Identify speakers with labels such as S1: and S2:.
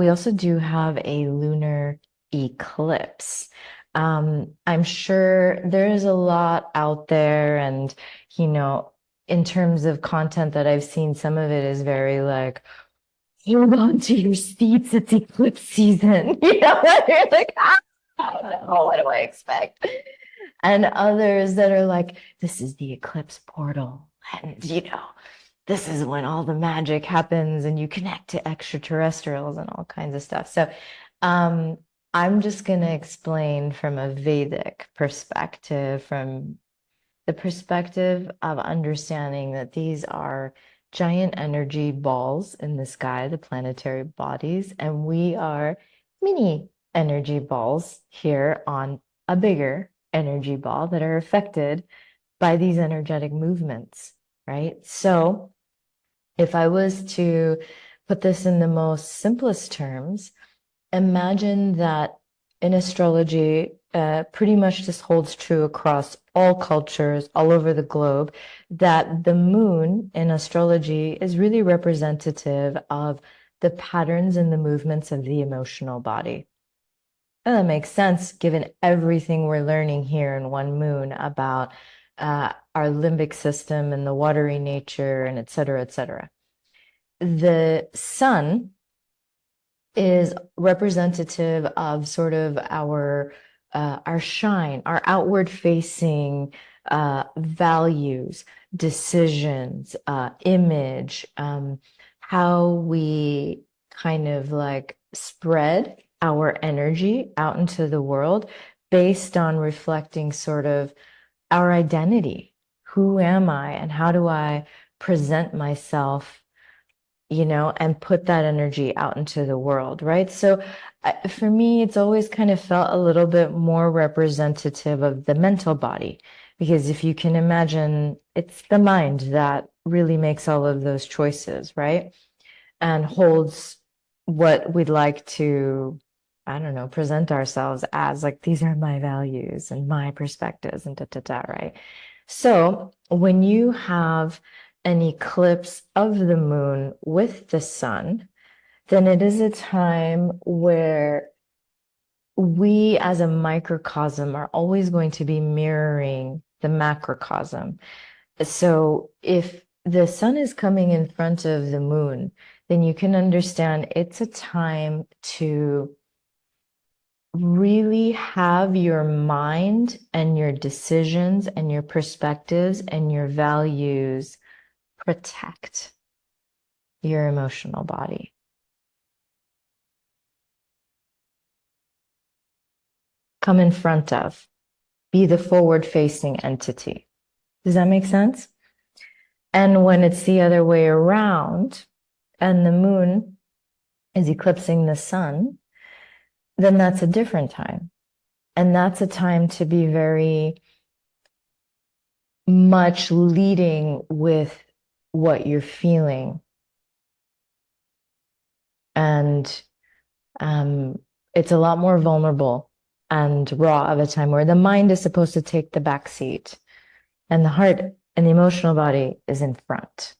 S1: We also do have a lunar eclipse. I'm sure there's a lot out there, and in terms of content that I've seen, some of it is very like, hold on to your seats, it's eclipse season. You're like, oh no, what do I expect? And others that are like, this is the eclipse portal. And this is when all the magic happens and you connect to extraterrestrials and all kinds of stuff. So um, I'm just going to explain from a Vedic perspective, from the perspective of understanding that these are giant energy balls in the sky, the planetary bodies, and we are mini energy balls here on a bigger energy ball that are affected by these energetic movements, right? So if I was to put this in the most simplest terms, imagine that in astrology, pretty much this holds true across all cultures all over the globe, that the moon in astrology is really representative of the patterns and the movements of the emotional body. And that makes sense given everything we're learning here in one moon about our limbic system and the watery nature and et cetera, et cetera. The sun is representative of sort of our shine, our outward facing values, decisions, image, how we kind of like spread our energy out into the world based on reflecting sort of our identity. Who am I and how do I present myself, and put that energy out into the world, right? So for me, it's always kind of felt a little bit more representative of the mental body, because if you can imagine, it's the mind that really makes all of those choices, right? And holds what we'd like to, I don't know, present ourselves as, like, these are my values and my perspectives and da da da, right? So when you have an eclipse of the moon with the sun, then it is a time where we as a microcosm are always going to be mirroring the macrocosm. So if the sun is coming in front of the moon, then you can understand it's a time to really have your mind and your decisions and your perspectives and your values protect your emotional body. Come in front of, be the forward facing entity. Does that make sense? And when it's the other way around and the moon is eclipsing the sun, then that's a different time. And that's a time to be very much leading with what you're feeling. And it's a lot more vulnerable and raw of a time where the mind is supposed to take the back seat and the heart and the emotional body is in front.